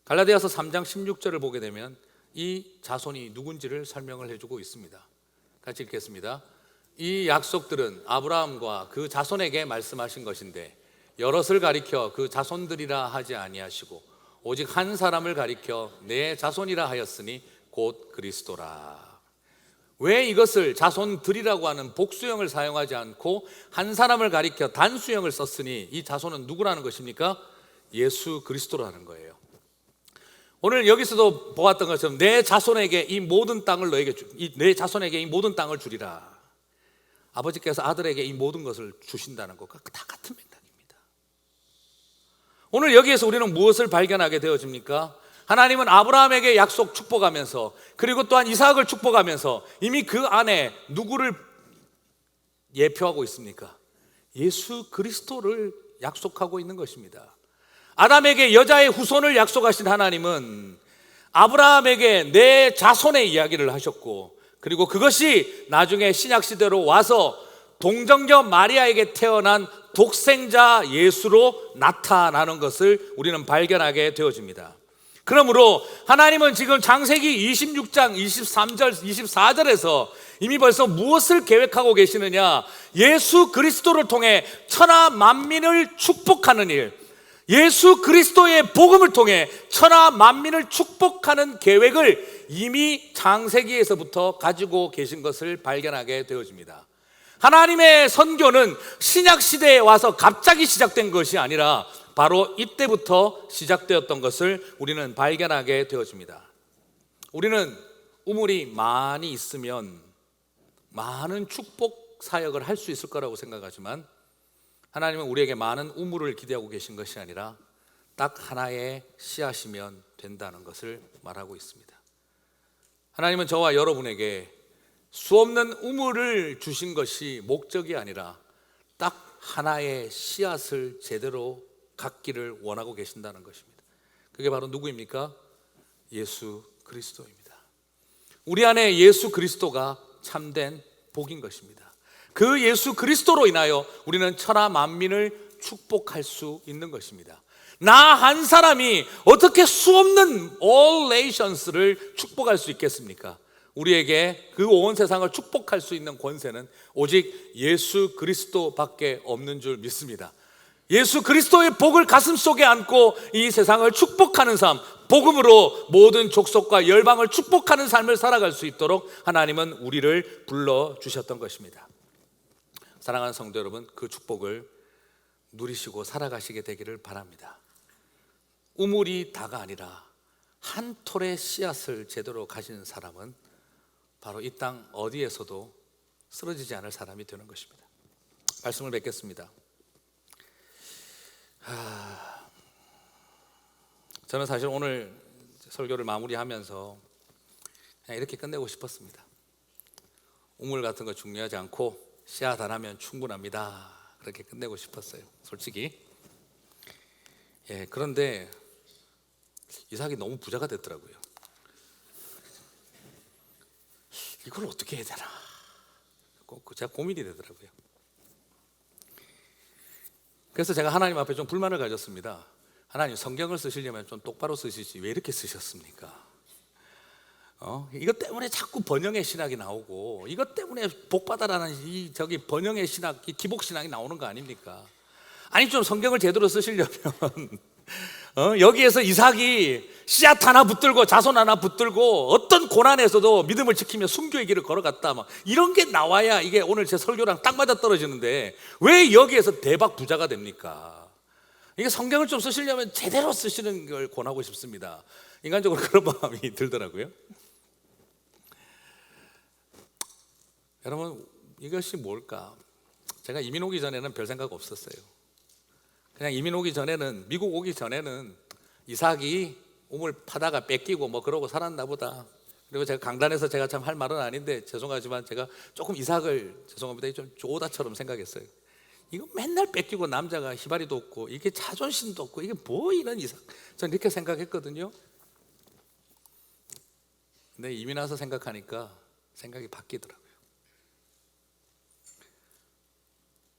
갈라디아서 3장 16절을 보게 되면 이 자손이 누군지를 설명을 해주고 있습니다. 같이 읽겠습니다. 이 약속들은 아브라함과 그 자손에게 말씀하신 것인데 여럿을 가리켜 그 자손들이라 하지 아니하시고 오직 한 사람을 가리켜 내 자손이라 하였으니 곧 그리스도라. 왜 이것을 자손들이라고 하는 복수형을 사용하지 않고 한 사람을 가리켜 단수형을 썼으니 이 자손은 누구라는 것입니까? 예수 그리스도라는 거예요. 오늘 여기서도 보았던 것처럼 내 자손에게 이 모든 땅을 내 자손에게 이 모든 땅을 주리라. 아버지께서 아들에게 이 모든 것을 주신다는 것과 다 같은 맥락입니다. 오늘 여기에서 우리는 무엇을 발견하게 되어집니까? 하나님은 아브라함에게 약속 축복하면서 그리고 또한 이삭을 축복하면서 이미 그 안에 누구를 예표하고 있습니까? 예수 그리스도를 약속하고 있는 것입니다. 아담에게 여자의 후손을 약속하신 하나님은 아브라함에게 내 자손의 이야기를 하셨고, 그리고 그것이 나중에 신약시대로 와서 동정녀 마리아에게 태어난 독생자 예수로 나타나는 것을 우리는 발견하게 되어집니다. 그러므로 하나님은 지금 창세기 26장 23절 24절에서 이미 벌써 무엇을 계획하고 계시느냐? 예수 그리스도를 통해 천하 만민을 축복하는 일, 예수 그리스도의 복음을 통해 천하 만민을 축복하는 계획을 이미 창세기에서부터 가지고 계신 것을 발견하게 되어집니다. 하나님의 선교는 신약시대에 와서 갑자기 시작된 것이 아니라 바로 이때부터 시작되었던 것을 우리는 발견하게 되어집니다. 우리는 우물이 많이 있으면 많은 축복 사역을 할 수 있을 거라고 생각하지만 하나님은 우리에게 많은 우물을 기대하고 계신 것이 아니라 딱 하나의 씨앗이면 된다는 것을 말하고 있습니다. 하나님은 저와 여러분에게 수없는 우물을 주신 것이 목적이 아니라 딱 하나의 씨앗을 제대로 갖기를 원하고 계신다는 것입니다. 그게 바로 누구입니까? 예수 그리스도입니다. 우리 안에 예수 그리스도가 참된 복인 것입니다. 그 예수 그리스도로 인하여 우리는 천하 만민을 축복할 수 있는 것입니다. 나 한 사람이 어떻게 수없는 all nations를 축복할 수 있겠습니까? 우리에게 그 온 세상을 축복할 수 있는 권세는 오직 예수 그리스도밖에 없는 줄 믿습니다. 예수 그리스도의 복을 가슴속에 안고 이 세상을 축복하는 삶, 복음으로 모든 족속과 열방을 축복하는 삶을 살아갈 수 있도록 하나님은 우리를 불러주셨던 것입니다. 사랑하는 성도 여러분, 그 축복을 누리시고 살아가시게 되기를 바랍니다. 우물이 다가 아니라 한 톨의 씨앗을 제대로 가진 사람은 바로 이 땅 어디에서도 쓰러지지 않을 사람이 되는 것입니다. 말씀을 맺겠습니다. 저는 사실 오늘 설교를 마무리하면서 그냥 이렇게 끝내고 싶었습니다. 우물 같은 거 중요하지 않고 씨앗 하나면 충분합니다. 그렇게 끝내고 싶었어요, 솔직히. 그런데 이삭이 너무 부자가 됐더라고요. 이걸 어떻게 해야 되나, 제가 고민이 되더라고요. 그래서 제가 하나님 앞에 좀 불만을 가졌습니다. 하나님, 성경을 쓰시려면 좀 똑바로 쓰시지 왜 이렇게 쓰셨습니까? 이것 때문에 자꾸 번영의 신학이 나오고, 이것 때문에 복받아라는 번영의 신학, 이 기복 신학이 나오는 거 아닙니까? 아니, 좀 성경을 제대로 쓰시려면 여기에서 이삭이 씨앗 하나 붙들고 자손 하나 붙들고 어떤 고난에서도 믿음을 지키며 순교의 길을 걸어갔다, 막 이런 게 나와야 이게 오늘 제 설교랑 딱 맞아 떨어지는데 왜 여기에서 대박 부자가 됩니까? 이게 성경을 좀 쓰시려면 제대로 쓰시는 걸 권하고 싶습니다. 인간적으로 그런 마음이 들더라고요. 여러분, 이것이 뭘까? 제가 이민 오기 전에는 별 생각 없었어요. 그냥 이민 오기 전에는, 미국 오기 전에는 이삭이 우물 파다가 뺏기고 뭐 그러고 살았나 보다. 그리고 제가 강단에서 제가 참 할 말은 아닌데 죄송하지만 제가 조금 이삭을, 죄송합니다, 좀 조다처럼 생각했어요. 이거 맨날 뺏기고 남자가 희발이도 없고 이게 자존심도 없고 이게 뭐 이런 이삭, 저는 이렇게 생각했거든요. 근데 이민 와서 생각하니까 생각이 바뀌더라고요.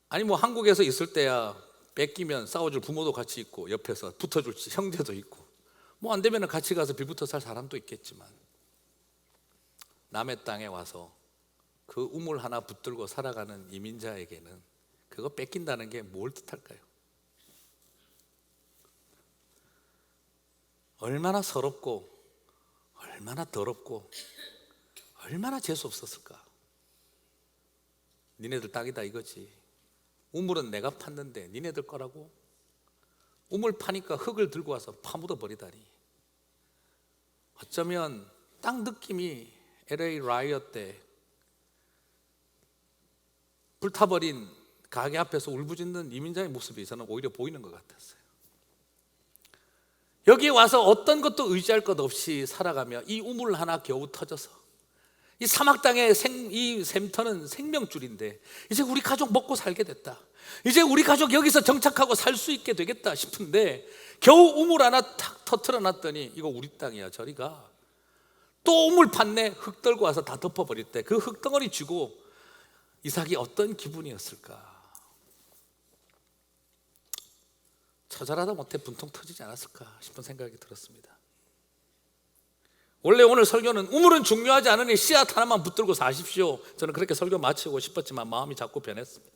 아니, 뭐 한국에서 있을 때야 뺏기면 싸워줄 부모도 같이 있고 옆에서 붙어줄 형제도 있고 뭐 안 되면 같이 가서 빌붙어 살 사람도 있겠지만, 남의 땅에 와서 그 우물 하나 붙들고 살아가는 이민자에게는 그거 뺏긴다는 게 뭘 뜻할까요? 얼마나 서럽고 얼마나 더럽고 얼마나 재수 없었을까. 니네들 땅이다 이거지. 우물은 내가 팠는데 니네들 거라고? 우물 파니까 흙을 들고 와서 파묻어 버리다니. 어쩌면 딱 느낌이 LA 라이엇 때 불타버린 가게 앞에서 울부짖는 이민자의 모습이 저는 오히려 보이는 것 같았어요. 여기에 와서 어떤 것도 의지할 것 없이 살아가며 이 우물 하나 겨우 터져서, 이 사막 땅의 이 샘터는 생명줄인데 이제 우리 가족 먹고 살게 됐다, 이제 우리 가족 여기서 정착하고 살 수 있게 되겠다 싶은데 겨우 우물 하나 탁 터트려 놨더니 이거 우리 땅이야 저리 가. 또 우물 팠네. 흙 들고 와서 다 덮어버릴 때 그 흙덩어리 쥐고 이삭이 어떤 기분이었을까. 처절하다 못해 분통 터지지 않았을까 싶은 생각이 들었습니다. 원래 오늘 설교는 우물은 중요하지 않으니 씨앗 하나만 붙들고 사십시오, 저는 그렇게 설교 마치고 싶었지만 마음이 자꾸 변했습니다.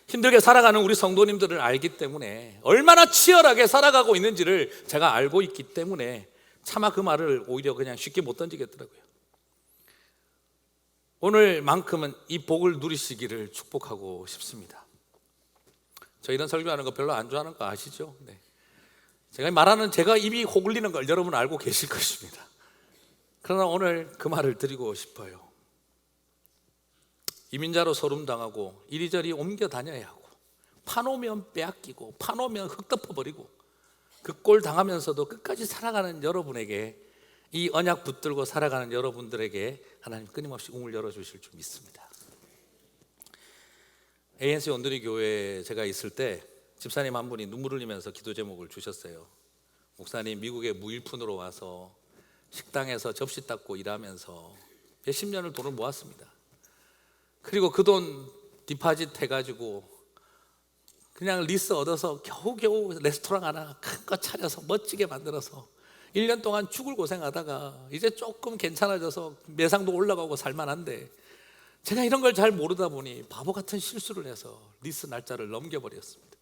힘들게 살아가는 우리 성도님들을 알기 때문에, 얼마나 치열하게 살아가고 있는지를 제가 알고 있기 때문에 차마 그 말을 오히려 그냥 쉽게 못 던지겠더라고요. 오늘만큼은 이 복을 누리시기를 축복하고 싶습니다. 저 이런 설교하는 거 별로 안 좋아하는 거 아시죠? 네. 제가 입이 호글리는 걸 여러분 알고 계실 것입니다. 그러나 오늘 그 말을 드리고 싶어요. 이민자로 소름당하고 이리저리 옮겨 다녀야 하고 파놓으면 빼앗기고 파놓으면 흙 덮어버리고 그 꼴 당하면서도 끝까지 살아가는 여러분에게, 이 언약 붙들고 살아가는 여러분들에게 하나님 끊임없이 우물 열어주실 줄 믿습니다. ANC 온누리 교회에 제가 있을 때 집사님 한 분이 눈물 흘리면서 기도 제목을 주셨어요. 목사님, 미국에 무일푼으로 와서 식당에서 접시 닦고 일하면서 몇십 년을 돈을 모았습니다. 그리고 그 돈 디파짓 해가지고 그냥 리스 얻어서 겨우겨우 레스토랑 하나 큰 거 차려서 멋지게 만들어서 1년 동안 죽을 고생하다가 이제 조금 괜찮아져서 매상도 올라가고 살만한데, 제가 이런 걸 잘 모르다 보니 바보 같은 실수를 해서 리스 날짜를 넘겨버렸습니다.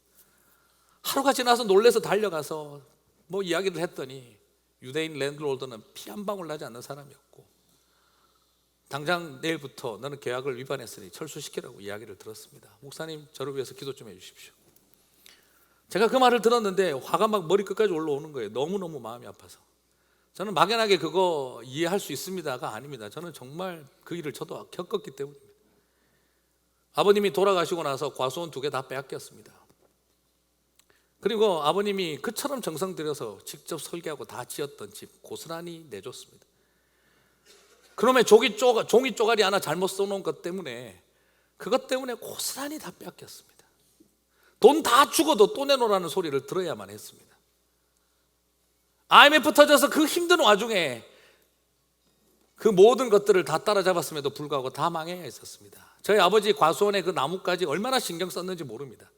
하루가 지나서 놀래서 달려가서 뭐 이야기를 했더니 유대인 랜드로더는 피 한 방울 나지 않는 사람이었고, 당장 내일부터 너는 계약을 위반했으니 철수시키라고 이야기를 들었습니다. 목사님, 저를 위해서 기도 좀 해주십시오. 제가 그 말을 들었는데 화가 막 머리 끝까지 올라오는 거예요. 너무너무 마음이 아파서. 저는 막연하게 그거 이해할 수 있습니다가 아닙니다. 저는 정말 그 일을 저도 겪었기 때문입니다. 아버님이 돌아가시고 나서 과수원 2개 다 빼앗겼습니다. 그리고 아버님이 그처럼 정성 들여서 직접 설계하고 다 지었던 집 고스란히 내줬습니다. 그놈의 종이 쪼가리 하나 잘못 써놓은 것 때문에, 그것 때문에 고스란히 다 빼앗겼습니다. 돈 다 죽어도 또 내놓으라는 소리를 들어야만 했습니다. IMF 터져서 그 힘든 와중에 그 모든 것들을 다 따라잡았음에도 불구하고 다 망해야 했었습니다. 저희 아버지 과수원의 그 나뭇가지 얼마나 신경 썼는지 모릅니다.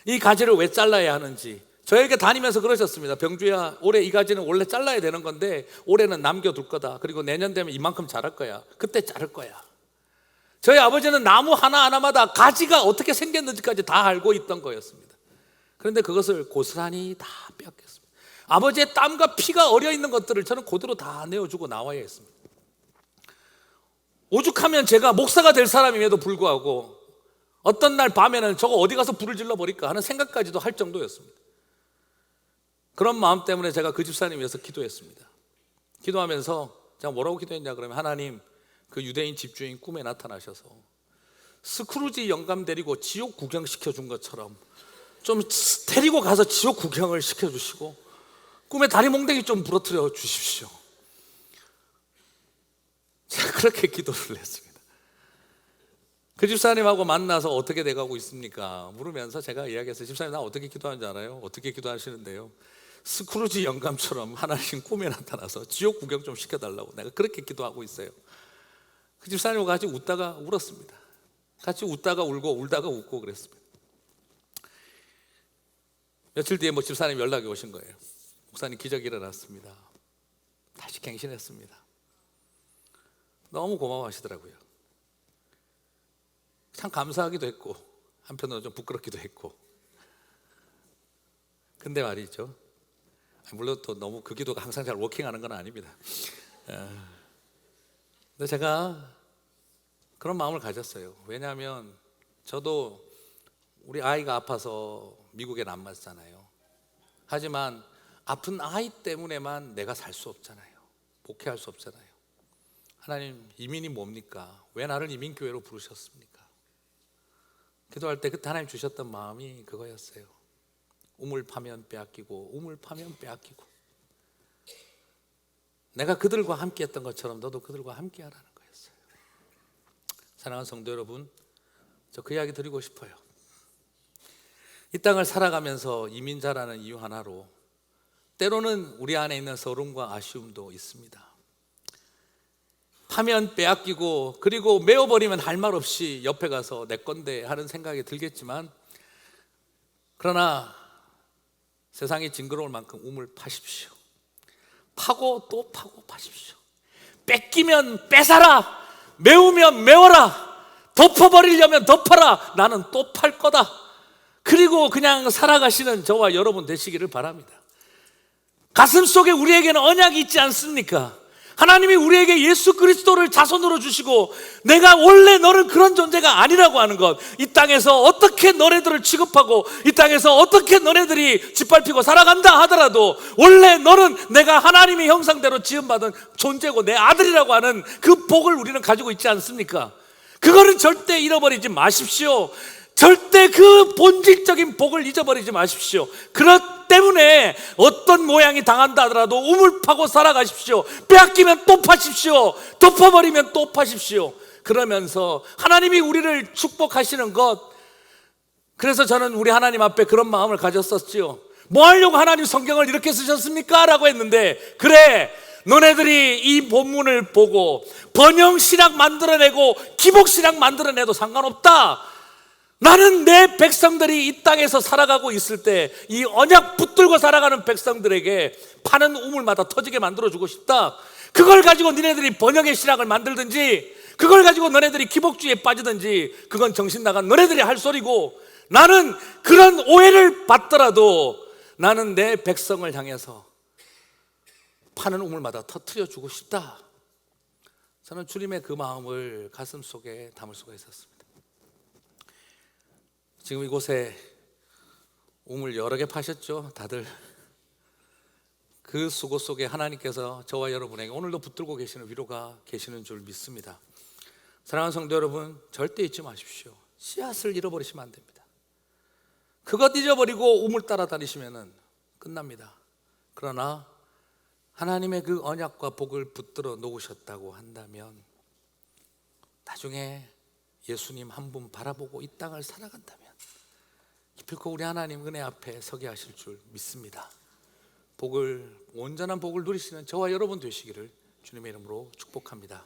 이 가지를 왜 잘라야 하는지 저에게 다니면서 그러셨습니다. 병주야, 올해 이 가지는 원래 잘라야 되는 건데 올해는 남겨둘 거다. 그리고 내년 되면 이만큼 자랄 거야. 그때 자를 거야. 저희 아버지는 나무 하나하나마다 가지가 어떻게 생겼는지까지 다 알고 있던 거였습니다. 그런데 그것을 고스란히 다 빼앗겼습니다. 아버지의 땀과 피가 어려 있는 것들을 저는 그대로 다 내어주고 나와야 했습니다. 오죽하면 제가 목사가 될 사람임에도 불구하고 어떤 날 밤에는 저거 어디 가서 불을 질러버릴까 하는 생각까지도 할 정도였습니다. 그런 마음 때문에 제가 그 집사님 위해서 기도했습니다. 기도하면서 제가 뭐라고 기도했냐 그러면, 하나님, 그 유대인 집주인 꿈에 나타나셔서 스크루지 영감 데리고 지옥 구경시켜준 것처럼 좀 데리고 가서 지옥 구경을 시켜주시고 꿈에 다리 몽댕이 좀 부러뜨려 주십시오. 제가 그렇게 기도를 했습니다. 그 집사님하고 만나서 어떻게 돼가고 있습니까? 물으면서 제가 이야기했어요. 집사님, 나 어떻게 기도하는지 알아요? 어떻게 기도하시는데요? 스크루지 영감처럼 하나님 꿈에 나타나서 지옥 구경 좀 시켜달라고 내가 그렇게 기도하고 있어요. 그 집사님과 같이 웃다가 울었습니다. 같이 웃다가 울고 울다가 웃고 그랬습니다. 며칠 뒤에 집사님 연락이 오신 거예요. 목사님, 기적이 일어났습니다. 다시 갱신했습니다. 너무 고마워하시더라고요. 참 감사하기도 했고 한편으로 좀 부끄럽기도 했고. 근데 말이죠, 물론 또 너무 그 기도가 항상 잘 워킹하는 건 아닙니다. 근데 제가 그런 마음을 가졌어요. 왜냐하면 저도 우리 아이가 아파서 미국에 남았잖아요. 하지만 아픈 아이 때문에만 내가 살 수 없잖아요. 목회할 수 없잖아요. 하나님, 이민이 뭡니까? 왜 나를 이민교회로 부르셨습니까? 기도할 때 그때 하나님 주셨던 마음이 그거였어요. 우물 파면 빼앗기고 우물 파면 빼앗기고, 내가 그들과 함께 했던 것처럼 너도 그들과 함께 하라는 거였어요. 사랑하는 성도 여러분, 저 그 이야기 드리고 싶어요. 이 땅을 살아가면서 이민자라는 이유 하나로 때로는 우리 안에 있는 서름과 아쉬움도 있습니다. 파면 빼앗기고 그리고 메워버리면 할 말 없이 옆에 가서 내 건데 하는 생각이 들겠지만, 그러나 세상이 징그러울 만큼 우물 파십시오. 파고 또 파고 파십시오. 뺏기면 뺏어라, 메우면 메워라, 덮어버리려면 덮어라, 나는 또 팔 거다. 그리고 그냥 살아가시는 저와 여러분 되시기를 바랍니다. 가슴속에 우리에게는 언약이 있지 않습니까? 하나님이 우리에게 예수 그리스도를 자손으로 주시고, 내가 원래 너는 그런 존재가 아니라고 하는 것, 이 땅에서 어떻게 너네들을 취급하고 이 땅에서 어떻게 너네들이 짓밟히고 살아간다 하더라도 원래 너는 내가 하나님의 형상대로 지음받은 존재고 내 아들이라고 하는 그 복을 우리는 가지고 있지 않습니까? 그거는 절대 잃어버리지 마십시오. 절대 그 본질적인 복을 잊어버리지 마십시오. 그렇기 때문에 어떤 모양이 당한다 하더라도 우물 파고 살아가십시오. 빼앗기면 또 파십시오. 덮어버리면 또 파십시오. 그러면서 하나님이 우리를 축복하시는 것, 그래서 저는 우리 하나님 앞에 그런 마음을 가졌었지요. 뭐 하려고 하나님 성경을 이렇게 쓰셨습니까? 라고 했는데, 그래, 너네들이 이 본문을 보고 번영신학 만들어내고 기복신학 만들어내도 상관없다. 나는 내 백성들이 이 땅에서 살아가고 있을 때 이 언약 붙들고 살아가는 백성들에게 파는 우물마다 터지게 만들어주고 싶다. 그걸 가지고 너네들이 번영의 신학을 만들든지 그걸 가지고 너네들이 기복주의에 빠지든지 그건 정신 나간 너네들이 할 소리고, 나는 그런 오해를 받더라도 나는 내 백성을 향해서 파는 우물마다 터뜨려주고 싶다. 저는 주님의 그 마음을 가슴속에 담을 수가 있었습니다. 지금 이곳에 우물 여러 개 파셨죠? 다들 그 수고 속에 하나님께서 저와 여러분에게 오늘도 붙들고 계시는 위로가 계시는 줄 믿습니다. 사랑하는 성도 여러분, 절대 잊지 마십시오. 씨앗을 잃어버리시면 안 됩니다. 그것 잊어버리고 우물 따라 다니시면 끝납니다. 그러나 하나님의 그 언약과 복을 붙들어 놓으셨다고 한다면 나중에 예수님 한 분 바라보고 이 땅을 살아간다면 기필코 우리 하나님 은혜 앞에 서게 하실 줄 믿습니다. 온전한 복을 누리시는 저와 여러분 되시기를 주님의 이름으로 축복합니다.